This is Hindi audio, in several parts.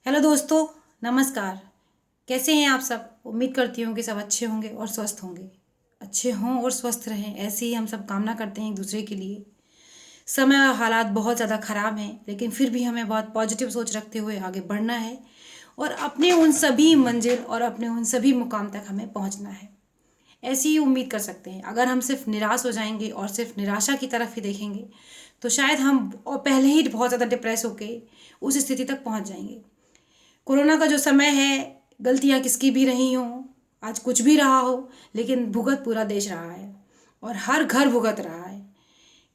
हेलो दोस्तों, नमस्कार। कैसे हैं आप सब? उम्मीद करती हूँ कि सब अच्छे होंगे और स्वस्थ होंगे। अच्छे हों और स्वस्थ रहें, ऐसे ही हम सब कामना करते हैं एक दूसरे के लिए। समय और हालात बहुत ज़्यादा ख़राब हैं, लेकिन फिर भी हमें बहुत पॉजिटिव सोच रखते हुए आगे बढ़ना है और अपने उन सभी मंजिल और अपने उन सभी मुकाम तक हमें पहुँचना है। ऐसी ही उम्मीद कर सकते हैं। अगर हम सिर्फ निराश हो जाएंगे और सिर्फ निराशा की तरफ ही देखेंगे तो शायद हम और पहले ही बहुत ज़्यादा डिप्रेस होके उस स्थिति तक पहुँच जाएंगे। कोरोना का जो समय है, गलतियां किसकी भी रही हों, आज कुछ भी रहा हो, लेकिन भुगत पूरा देश रहा है और हर घर भुगत रहा है।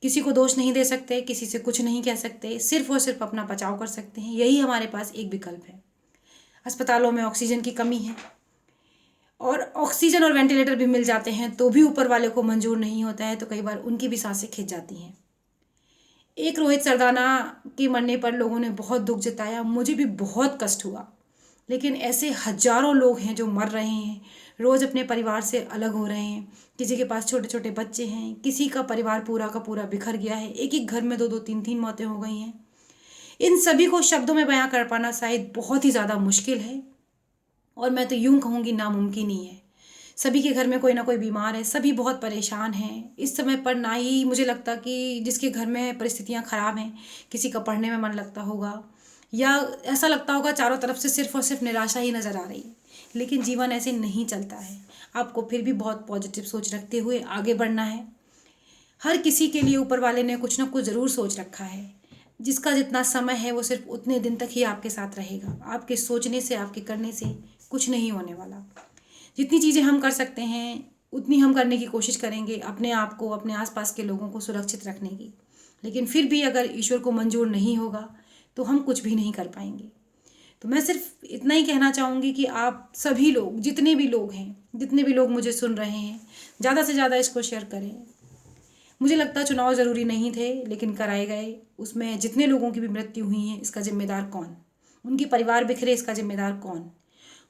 किसी को दोष नहीं दे सकते, किसी से कुछ नहीं कह सकते, सिर्फ और सिर्फ अपना बचाव कर सकते हैं। यही हमारे पास एक विकल्प है। अस्पतालों में ऑक्सीजन की कमी है और ऑक्सीजन और वेंटिलेटर भी मिल जाते हैं तो भी ऊपर वाले को मंजूर नहीं होता है, तो कई बार उनकी भी सांसें खिंच जाती हैं। एक रोहित सरदाना के मरने पर लोगों ने बहुत दुख जताया, मुझे भी बहुत कष्ट हुआ। लेकिन ऐसे हजारों लोग हैं जो मर रहे हैं, रोज़ अपने परिवार से अलग हो रहे हैं। किसी के पास छोटे छोटे बच्चे हैं, किसी का परिवार पूरा का पूरा बिखर गया है। एक एक घर में दो दो तीन तीन मौतें हो गई हैं। इन सभी को शब्दों में बयां कर पाना शायद बहुत ही ज़्यादा मुश्किल है और मैं तो यूं कहूँगी नामुमकिन ही है। सभी के घर में कोई ना कोई बीमार है, सभी बहुत परेशान हैं इस समय पर। ना ही मुझे लगता कि जिसके घर में परिस्थितियां खराब हैं, किसी का पढ़ने में मन लगता होगा या ऐसा लगता होगा चारों तरफ से सिर्फ और सिर्फ निराशा ही नज़र आ रही है। लेकिन जीवन ऐसे नहीं चलता है। आपको फिर भी बहुत पॉजिटिव सोच रखते हुए आगे बढ़ना है। हर किसी के लिए ऊपर वाले ने कुछ ना कुछ ज़रूर सोच रखा है। जिसका जितना समय है वो सिर्फ उतने दिन तक ही आपके साथ रहेगा। आपके सोचने से, आपके करने से कुछ नहीं होने वाला। जितनी चीज़ें हम कर सकते हैं उतनी हम करने की कोशिश करेंगे, अपने आप को, अपने आसपास के लोगों को सुरक्षित रखने की। लेकिन फिर भी अगर ईश्वर को मंजूर नहीं होगा तो हम कुछ भी नहीं कर पाएंगे। तो मैं सिर्फ इतना ही कहना चाहूँगी कि आप सभी लोग, जितने भी लोग हैं, जितने भी लोग मुझे सुन रहे हैं, ज़्यादा से ज़्यादा इसको शेयर करें। मुझे लगता चुनाव ज़रूरी नहीं थे, लेकिन कराए गए। उसमें जितने लोगों की भी मृत्यु हुई है, इसका जिम्मेदार कौन? उनके परिवार बिखरे, इसका जिम्मेदार कौन?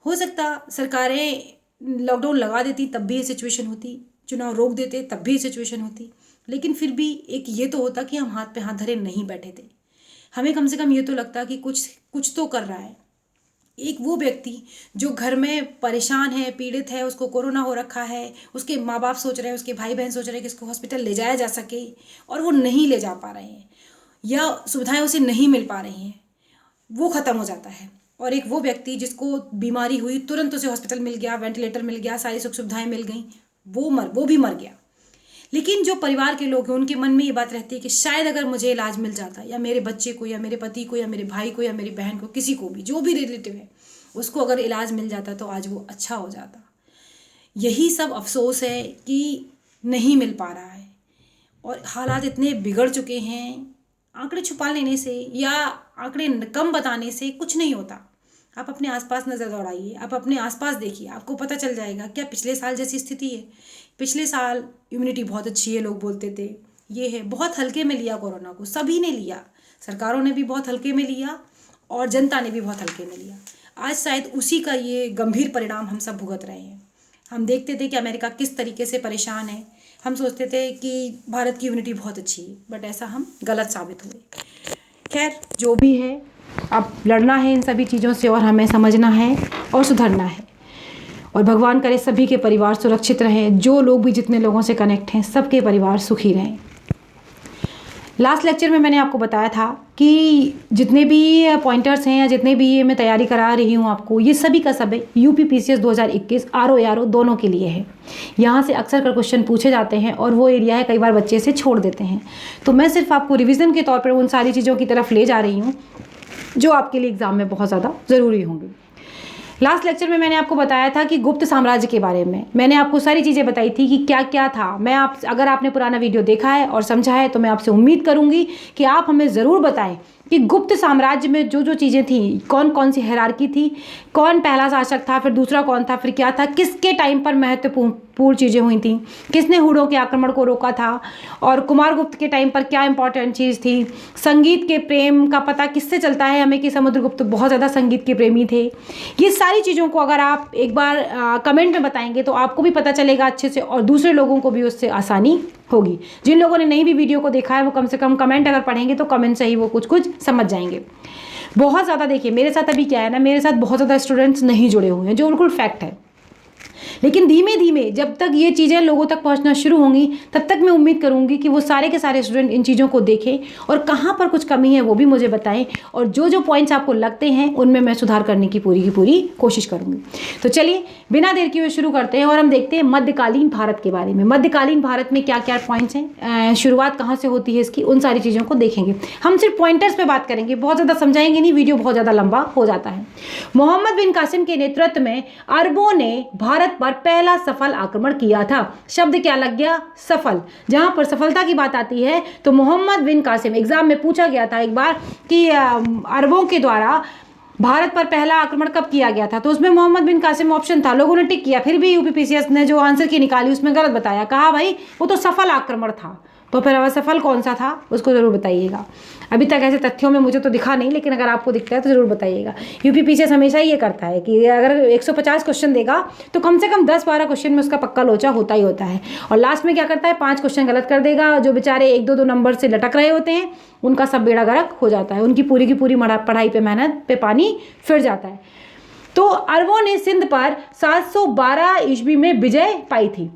हो सकता सरकारें लॉकडाउन लगा देती तब भी ये सिचुएशन होती, चुनाव रोक देते तब भी ये सिचुएशन होती, लेकिन फिर भी एक ये तो होता कि हम हाथ पे हाथ धरे नहीं बैठे थे। हमें कम से कम ये तो लगता कि कुछ कुछ तो कर रहा है। एक वो व्यक्ति जो घर में परेशान है, पीड़ित है, उसको कोरोना हो रखा है, उसके माँ बाप सोच रहे हैं, उसके भाई बहन सोच रहे हैं कि इसको हॉस्पिटल ले जाया जा सके और वो नहीं ले जा पा रहे हैं या सुविधाएं उसे नहीं मिल पा रही हैं, वो ख़त्म हो जाता है। और एक वो व्यक्ति जिसको बीमारी हुई, तुरंत उसे हॉस्पिटल मिल गया, वेंटिलेटर मिल गया, सारी सुख सुविधाएं मिल गई, वो भी मर गया। लेकिन जो परिवार के लोग हैं उनके मन में ये बात रहती है कि शायद अगर मुझे इलाज मिल जाता, या मेरे बच्चे को, या मेरे पति को, या मेरे भाई को, या मेरी बहन को, किसी को भी, जो भी रिलेटिव है, उसको अगर इलाज मिल जाता तो आज वो अच्छा हो जाता। यही सब अफसोस है कि नहीं मिल पा रहा है और हालात इतने बिगड़ चुके हैं। आंकड़े छुपा लेने से या आंकड़े कम बताने से कुछ नहीं होता। आप अपने आसपास नज़र दौड़ाइए, आप अपने आसपास देखिए, आपको पता चल जाएगा क्या पिछले साल जैसी स्थिति है। पिछले साल इम्यूनिटी बहुत अच्छी है, लोग बोलते थे। ये है, बहुत हल्के में लिया कोरोना को, सभी ने लिया, सरकारों ने भी बहुत हल्के में लिया और जनता ने भी बहुत हल्के में लिया। आज शायद उसी का ये गंभीर परिणाम हम सब भुगत रहे हैं। हम देखते थे कि अमेरिका किस तरीके से परेशान है, हम सोचते थे कि भारत की इम्यूनिटी बहुत अच्छी है, बट ऐसा हम गलत साबित हुए। खैर, जो भी है, अब लड़ना है इन सभी चीज़ों से और हमें समझना है और सुधरना है। और भगवान करे सभी के परिवार सुरक्षित रहें, जो लोग भी जितने लोगों से कनेक्ट हैं सबके परिवार सुखी रहें। लास्ट लेक्चर में मैंने आपको बताया था कि जितने भी पॉइंटर्स हैं या जितने भी ये मैं तैयारी करा रही हूँ आपको, ये सभी का सब यूपी पीसीएस 2021 आरओ एआरओ दोनों के लिए है। यहाँ से अक्सर कर क्वेश्चन पूछे जाते हैं और वो एरिया है कई बार बच्चे से छोड़ देते हैं। तो मैं सिर्फ आपको रिविज़न के तौर पर उन सारी चीज़ों की तरफ ले जा रही हूँ जो आपके लिए एग्ज़ाम में बहुत ज़्यादा ज़रूरी होंगी। लास्ट लेक्चर में मैंने आपको बताया था कि गुप्त साम्राज्य के बारे में मैंने आपको सारी चीज़ें बताई थी कि क्या क्या था। मैं आप अगर आपने पुराना वीडियो देखा है और समझा है तो मैं आपसे उम्मीद करूंगी कि आप हमें ज़रूर बताएं कि गुप्त साम्राज्य में जो जो चीज़ें थी, कौन कौन सी हायरार्की थी, कौन पहला शासक था, फिर दूसरा कौन था, फिर क्या था, किसके टाइम पर महत्वपूर्ण चीज़ें हुई थी, किसने हुडों के आक्रमण को रोका था, और कुमारगुप्त के टाइम पर क्या इंपॉर्टेंट चीज़ थी। संगीत के प्रेम का पता किससे चलता है हमें कि समुद्रगुप्त बहुत ज़्यादा संगीत के प्रेमी थे। ये सारी चीज़ों को अगर आप एक बार कमेंट में बताएंगे तो आपको भी पता चलेगा अच्छे से और दूसरे लोगों को भी उससे आसानी होगी। जिन लोगों ने नहीं भी वीडियो को देखा है वो कम से कम कमेंट अगर पढ़ेंगे तो कमेंट से ही वो कुछ कुछ समझ जाएंगे। बहुत ज़्यादा, देखिए मेरे साथ अभी क्या है ना, मेरे साथ बहुत ज़्यादा स्टूडेंट्स नहीं जुड़े हुए हैं, जो बिल्कुल फैक्ट है। लेकिन धीमे धीमे जब तक ये चीज़ें लोगों तक पहुंचना शुरू होंगी, तब तक मैं उम्मीद करूंगी कि वो सारे के सारे स्टूडेंट इन चीज़ों को देखें और कहाँ पर कुछ कमी है वो भी मुझे बताएं, और जो जो पॉइंट्स आपको लगते हैं उनमें मैं सुधार करने की पूरी कोशिश करूंगी। तो चलिए बिना देर किए शुरू करते हैं और हम देखते हैं मध्यकालीन भारत के बारे में। मध्यकालीन भारत में क्या क्या पॉइंट्स हैं, शुरुआत कहाँ से होती है इसकी, उन सारी चीज़ों को देखेंगे। हम सिर्फ पॉइंटर्स पे बात करेंगे, बहुत ज़्यादा समझाएंगे नहीं, वीडियो बहुत ज़्यादा लंबा हो जाता है। मोहम्मद बिन कासिम के नेतृत्व में अरबों ने भारत पर पहला सफल आक्रमण किया था। शब्द क्या लग गया, सफल। जहां पर सफलता की बात आती है तो मोहम्मद बिन कासिम, एग्जाम में पूछा गया था एक बार कि अरबों के द्वारा भारत पर पहला आक्रमण कब किया गया था, तो उसमें मोहम्मद बिन कासिम ऑप्शन था, लोगों ने टिक किया, फिर भी यूपीपीसीएस ने जो आंसर की निकाली उसमें गलत बताया, कहा भाई वो तो सफल आक्रमण था। तो फिर असफल कौन सा था उसको जरूर बताइएगा। अभी तक ऐसे तथ्यों में मुझे तो दिखा नहीं, लेकिन अगर आपको दिखता है तो जरूर बताइएगा। यूपीपीसीएस हमेशा ये करता है कि अगर 150 क्वेश्चन देगा तो कम से कम 10-12 क्वेश्चन में उसका पक्का लोचा होता ही होता है, और लास्ट में क्या करता है 5 क्वेश्चन गलत कर देगा। जो बेचारे 1-2 नंबर से लटक रहे होते हैं उनका सब बेड़ा गर्क हो जाता है, उनकी पूरी की पूरी पढ़ाई पे, मेहनत पे पानी फिर जाता है। तो अरबों ने सिंध पर 712 ईस्वी में विजय पाई थी।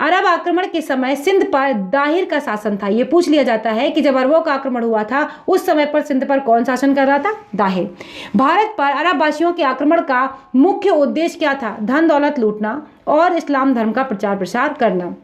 अरब आक्रमण के समय सिंध पर दाहिर का शासन था। यह पूछ लिया जाता है कि जब अरबों का आक्रमण हुआ था उस समय पर सिंध पर कौन शासन कर रहा था, दाहिर। भारत पर अरब वासियों के आक्रमण का मुख्य उद्देश्य क्या था, धन दौलत लूटना और इस्लाम धर्म का प्रचार प्रसार करना।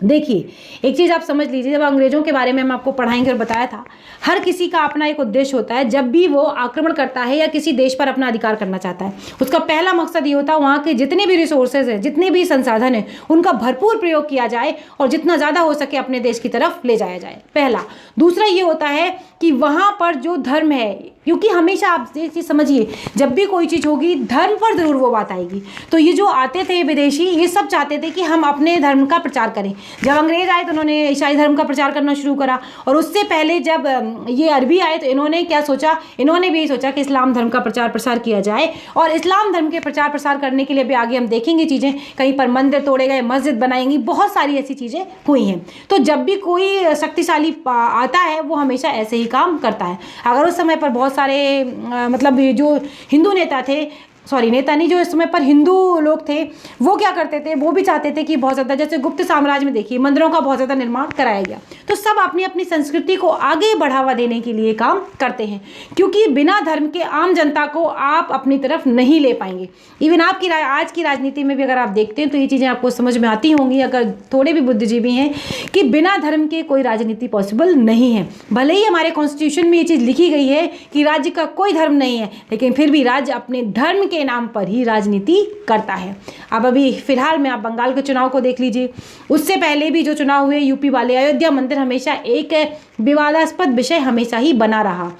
देखिए एक चीज़ आप समझ लीजिए, जब अंग्रेजों के बारे में हम आपको पढ़ाएंगे और बताया था, हर किसी का अपना एक उद्देश्य होता है। जब भी वो आक्रमण करता है या किसी देश पर अपना अधिकार करना चाहता है, उसका पहला मकसद ये होता है वहाँ के जितने भी रिसोर्सेज हैं, जितने भी संसाधन हैं, उनका भरपूर प्रयोग किया जाए और जितना ज़्यादा हो सके अपने देश की तरफ ले जाया जाए, पहला। दूसरा ये होता है कि वहाँ पर जो धर्म है, क्योंकि हमेशा आप ये चीज़ समझिए, जब भी कोई चीज़ होगी धर्म पर ज़रूर वो बात आएगी। तो ये जो आते थे विदेशी, ये सब चाहते थे कि हम अपने धर्म का प्रचार करें। जब अंग्रेज आए तो उन्होंने ईसाई धर्म का प्रचार करना शुरू करा, और उससे पहले जब ये अरबी आए तो इन्होंने क्या सोचा, इन्होंने भी सोचा कि इस्लाम धर्म का प्रचार प्रसार किया जाए। और इस्लाम धर्म के प्रचार प्रसार करने के लिए भी आगे हम देखेंगे चीज़ें, कहीं पर मंदिर तोड़े गए, मस्जिद बनाएंगी, बहुत सारी ऐसी चीज़ें हुई हैं। तो जब भी कोई शक्तिशाली आता है वो हमेशा ऐसे ही काम करता है। अगर उस समय पर बहुत सारे मतलब जो हिंदू नेता थे, सॉरी नेता नहीं, जो इस समय पर हिंदू लोग थे, वो क्या करते थे, वो भी चाहते थे कि बहुत ज़्यादा, जैसे गुप्त साम्राज्य में देखिए मंदिरों का बहुत ज़्यादा निर्माण कराया गया। तो सब अपनी अपनी संस्कृति को आगे बढ़ावा देने के लिए काम करते हैं, क्योंकि बिना धर्म के आम जनता को आप अपनी तरफ नहीं ले पाएंगे। इवन आपकी आज की राजनीति में भी अगर आप देखते हैं तो ये चीज़ें आपको समझ में आती होंगी, अगर थोड़े भी बुद्धिजीवी हैं, कि बिना धर्म के कोई राजनीति पॉसिबल नहीं है। भले ही हमारे कॉन्स्टिट्यूशन में ये चीज़ लिखी गई है कि राज्य का कोई धर्म नहीं है, लेकिन फिर भी राज्य अपने धर्म के नाम पर ही राजनीति करता है। अब अभी फिलहाल में आप बंगाल के चुनाव को देख लीजिए, उससे पहले भी जो चुनाव हुए यूपी वाले, अयोध्या मंदिर हमेशा एक विवादास्पद विषय हमेशा ही बना रहा,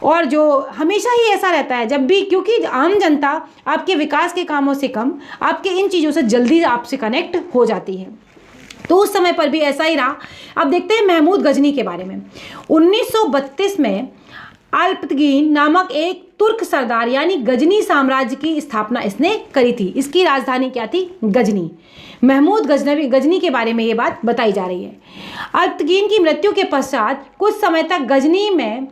और जो हमेशा ही ऐसा रहता है जब भी, क्योंकि आम जनता आपके विकास के कामों से कम आपके इन चीज़ों से जल्दी आपसे कनेक्ट हो जाती है। तो उस समय पर भी ऐसा ही रहा। अब देखते हैं महमूद गजनी के बारे में। 1932 में अल्पतगीन नामक एक तुर्क सरदार यानी गजनी साम्राज्य की स्थापना इसने करी थी। इसकी राजधानी क्या थी, गजनी। महमूद गजनी के बारे में ये बात बताई जा रही है। अल्पतगीन की मृत्यु के पश्चात कुछ समय तक गजनी में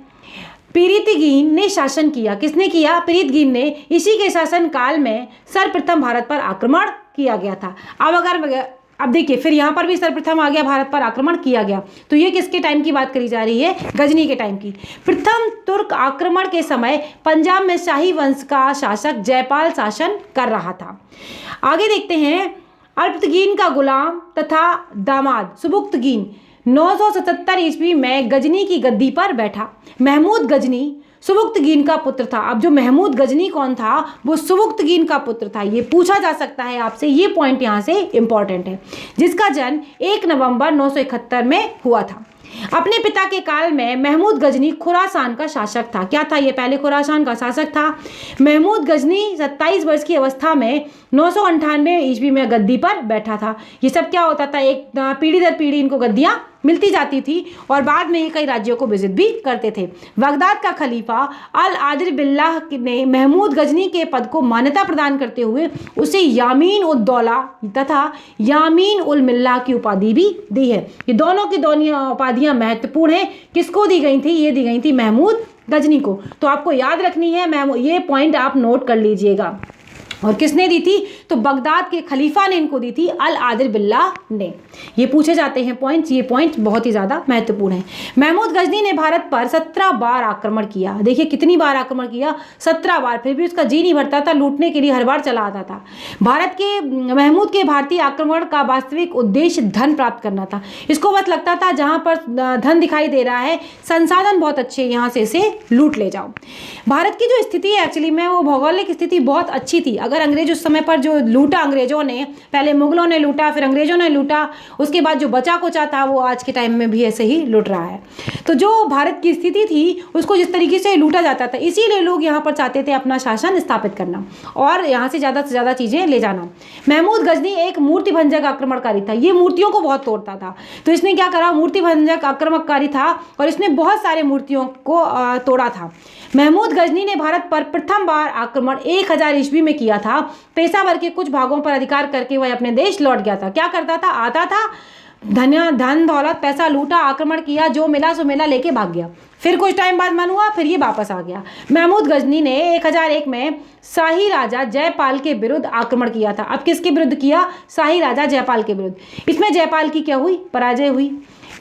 पीरितगीन ने शासन किया। किसने किया, पीरितगीन ने। इसी के शासन काल में सर्वप्रथम भारत पर आक्रमण किया गया था। अब देखिए फिर यहाँ पर भी सर्वप्रथम आ गया, भारत पर आक्रमण किया गया। तो ये किसके टाइम की बात करी जा रही है, गजनी के टाइम की। प्रथम तुर्क आक्रमण के समय पंजाब में शाही वंश का शासक जयपाल शासन कर रहा था। आगे देखते हैं, अल्पतगीन का गुलाम तथा दामाद सुबुक्तगीन 977 ईस्वी में गजनी की गद्दी पर बैठा। महमूद गजनी सुबुक्तगीन का पुत्र था। अब जो महमूद गजनी कौन था, वो सुबुक्तगीन का पुत्र था। ये पूछा जा सकता है आपसे, ये पॉइंट यहाँ से इंपॉर्टेंट है, जिसका जन्म 1 नवंबर 971 में हुआ था। अपने पिता के काल में महमूद गजनी खुरासान का शासक था। क्या था ये, पहले खुरासान का शासक था। महमूद गजनी 27 वर्ष की अवस्था में 998 ईस्वी में गद्दी पर बैठा था। ये सब क्या होता था, एक पीढ़ी दर पीढ़ी इनको गद्दियाँ मिलती जाती थी, और बाद में ये कई राज्यों को विजिट भी करते थे। बगदाद का खलीफा अल आदिल बिल्लाह ने महमूद गजनी के पद को मान्यता प्रदान करते हुए उसे यामीन उद दौला तथा यामीन उल मिल्लाह की उपाधि भी दी है। ये दोनों की दोनों उपाधियां महत्वपूर्ण हैं। किसको दी गई थी, ये दी गई थी महमूद गजनी को। तो आपको याद रखनी है, मैं ये पॉइंट आप नोट कर लीजिएगा। और किसने दी थी? तो बगदाद के खलीफा ने इनको दी थी, अल आदिल बिल्लाह ने। ये पूछे जाते हैं पॉइंट्स, ये पॉइंट बहुत ही ज़्यादा महत्वपूर्ण है। महमूद गजनी ने भारत पर 17 बार आक्रमण किया। देखिए कितनी बार आक्रमण किया, 17 बार। फिर भी उसका जी नहीं भरता था, लूटने के लिए हर बार चला आता था। भारत के महमूद के भारतीय आक्रमण का वास्तविक उद्देश्य धन प्राप्त करना था। इसको बस लगता था जहाँ पर धन दिखाई दे रहा है, संसाधन बहुत अच्छे, यहाँ से इसे लूट ले जाओ। भारत की जो स्थिति है एक्चुअली में, वो भौगोलिक स्थिति बहुत अच्छी थी। अगर अंग्रेज उस समय पर जो लूटा अंग्रेजों ने, पहले मुगलों ने लूटा, फिर अंग्रेजों ने लूटा, उसके बाद जो बचा कुचा था वो आज के टाइम में भी ऐसे ही लूट रहा है। तो जो भारत की स्थिति थी उसको जिस तरीके से लूटा जाता था, इसीलिए लोग यहाँ पर चाहते थे अपना शासन स्थापित करना और यहाँ से ज़्यादा चीज़ें ले जाना। महमूद गजनी एक मूर्ति भंजक आक्रमणकारी था। ये मूर्तियों को बहुत तोड़ता था। तो इसने क्या करा, मूर्ति भंजक आक्रमणकारी था और इसने बहुत सारे मूर्तियों को तोड़ा था। महमूद गजनी ने भारत पर प्रथम बार आक्रमण 1000 ईस्वी में किया था। पेशावर के कुछ भागों पर अधिकार करके वह अपने देश लौट गया था। क्या करता था, आता था, धन दौलत पैसा लूटा, आक्रमण किया, जो मिला सो मिला लेके भाग गया। फिर कुछ टाइम बाद मन हुआ, फिर ये वापस आ गया। महमूद गजनी ने 1001 में शाही राजा जयपाल के विरुद्ध आक्रमण किया था। अब किसके विरुद्ध किया? शाही राजा जयपाल के विरुद्ध। इसमें जयपाल की क्या हुई? पराजय हुई।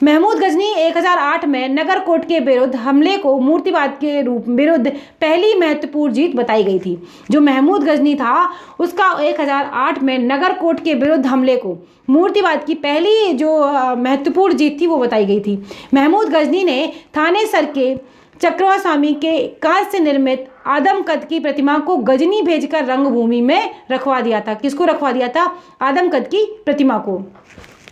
महमूद गजनी 1008 में नगरकोट के विरुद्ध हमले को मूर्तिवाद के रूप विरुद्ध पहली महत्वपूर्ण जीत बताई गई थी। जो महमूद गजनी था उसका 1008 में नगरकोट के विरुद्ध हमले को मूर्तिवाद की पहली जो महत्वपूर्ण जीत थी वो बताई गई थी। महमूद गजनी ने थानेसर के चक्रवा स्वामी के कांच से निर्मित आदम कद की प्रतिमा को गजनी भेजकर रंगभूमि में रखवा दिया था। किसको रखवा दिया था? आदम कद की प्रतिमा को।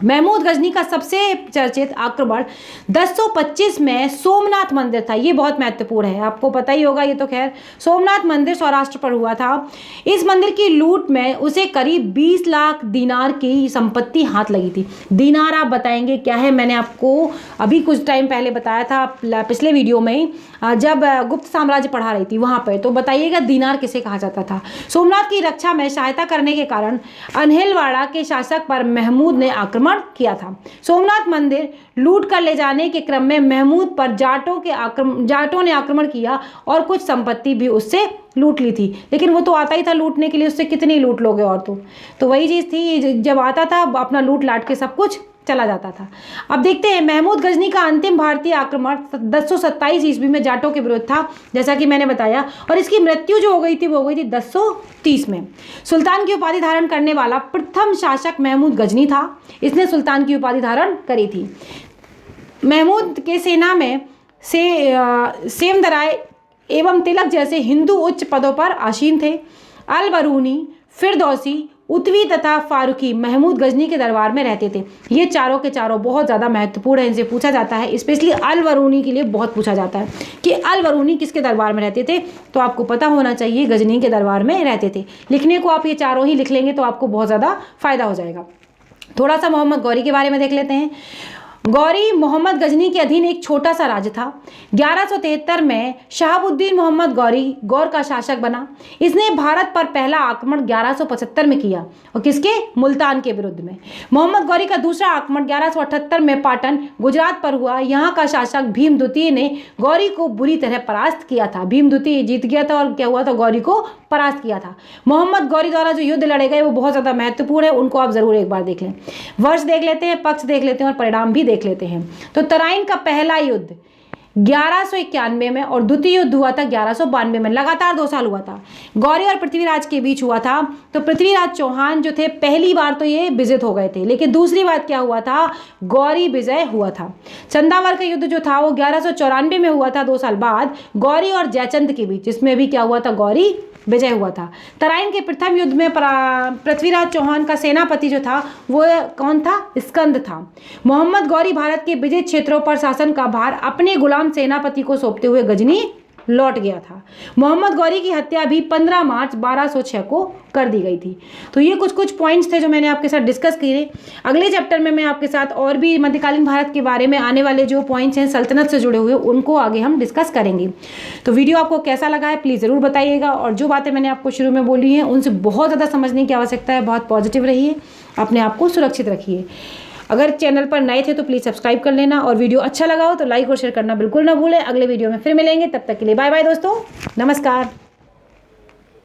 महमूद गजनी का सबसे चर्चित आक्रमण 1025 में सोमनाथ मंदिर था। ये बहुत महत्वपूर्ण है, आपको पता ही होगा ये तो। खैर, सोमनाथ मंदिर सौराष्ट्र पर हुआ था। इस मंदिर की लूट में उसे करीब 20 लाख दीनार की संपत्ति हाथ लगी थी। दीनार आप बताएंगे क्या है? मैंने आपको अभी कुछ टाइम पहले बताया था पिछले वीडियो में, जब गुप्त साम्राज्य पढ़ा रही थी वहाँ पर। तो बताइएगा दीनार किसे कहा जाता था? सोमनाथ की रक्षा में सहायता करने के कारण अनहिलवाड़ा के शासक पर महमूद ने आक्रमण किया था। सोमनाथ मंदिर लूट कर ले जाने के क्रम में महमूद पर जाटों ने आक्रमण किया और कुछ संपत्ति भी उससे लूट ली थी। लेकिन वो तो आता ही था लूटने के लिए, उससे कितनी लूट लोगे और तो वही चीज़ थी, जब आता था अपना लूट लाट के सब कुछ चला जाता था। अब देखते हैं महमूद गजनी का अंतिम भारतीय आक्रमण 1027 ईस्वी में जाटों के विरुद्ध था, जैसा कि मैंने बताया, और इसकी मृत्यु जो हो गई थी वो हो गई थी 1030 में। सुल्तान की उपाधि धारण करने वाला प्रथम शासक महमूद गजनी था। इसने सुल्तान की उपाधि धारण करी थी। महमूद के सेना में सेमदराय एवं तिलक जैसे हिंदू उच्च पदों पर आसीन थे। अल बरूनी, फिरदौसी, उतवी तथा फारूकी महमूद गजनी के दरबार में रहते थे। ये चारों के चारों बहुत ज़्यादा महत्वपूर्ण है, इनसे पूछा जाता है। स्पेशली अल बरूनी के लिए बहुत पूछा जाता है कि अल बरूनी किसके दरबार में रहते थे। तो आपको पता होना चाहिए गजनी के दरबार में रहते थे। लिखने को आप ये चारों ही लिख लेंगे तो आपको बहुत ज़्यादा फायदा हो जाएगा। थोड़ा सा मोहम्मद गौरी के बारे में देख लेते हैं। गौरी मोहम्मद गजनी के अधीन एक छोटा सा राज्य था। 1173 में शहाबुद्दीन मोहम्मद गौर का शासक बना। इसने भारत पर पहला आक्रमण 1175 में किया और किसके? मुल्तान के विरुद्ध में। मोहम्मद गौरी का दूसरा आक्रमण 1178 में पाटन गुजरात पर हुआ। यहाँ का शासक भीम द्वितीय ने गौरी को बुरी तरह परास्त किया था। भीम द्वितीय जीत गया था और क्या हुआ था? गौरी को परास्त किया था। मोहम्मद गौरी द्वारा जो युद्ध लड़े गए वो बहुत ज़्यादा महत्वपूर्ण है, उनको आप जरूर एक बार देख लें। वर्ष देख लेते हैं, पक्ष देख लेते हैं और परिणाम भी देख लेते हैं। तो तराइन का पहला युद्ध 1191 में और द्वितीय युद्ध हुआ था 1192 में। लगातार 2 साल हुआ था। गौरी और पृथ्वीराज के बीच हुआ था। तो पृथ्वीराज चौहान जो थे पहली बार तो ये विजित हो गए थे, लेकिन दूसरी बार क्या हुआ था? गौरी विजय हुआ था। चंदावर का युद्ध जो था वो 1194 में हुआ था, 2 साल बाद, गौरी और जयचंद के बीच, जिसमें भी क्या हुआ था? गौरी विजय हुआ था। तराइन के प्रथम युद्ध में पृथ्वीराज चौहान का सेनापति जो था वो कौन था? स्कंद था। मोहम्मद गौरी भारत के विजय क्षेत्रों पर शासन का भार अपने गुलाम सेनापति को सौंपते हुए गजनी लौट गया था। मोहम्मद गौरी की हत्या भी 15 मार्च 1206 को कर दी गई थी। तो ये कुछ पॉइंट्स थे जो मैंने आपके साथ डिस्कस किए। अगले चैप्टर में मैं आपके साथ और भी मध्यकालीन भारत के बारे में आने वाले जो पॉइंट्स हैं सल्तनत से जुड़े हुए उनको आगे हम डिस्कस करेंगे। तो वीडियो आपको कैसा लगा है प्लीज़ ज़रूर बताइएगा, और जो बातें मैंने आपको शुरू में बोली हैं उनसे बहुत ज़्यादा समझने की आवश्यकता है। बहुत पॉजिटिव रहिए, अपने आप को सुरक्षित रखिए। अगर चैनल पर नए थे तो प्लीज़ सब्सक्राइब कर लेना, और वीडियो अच्छा लगा हो तो लाइक और शेयर करना बिल्कुल ना भूलें। अगले वीडियो में फिर मिलेंगे, तब तक के लिए बाय बाय दोस्तों, नमस्कार।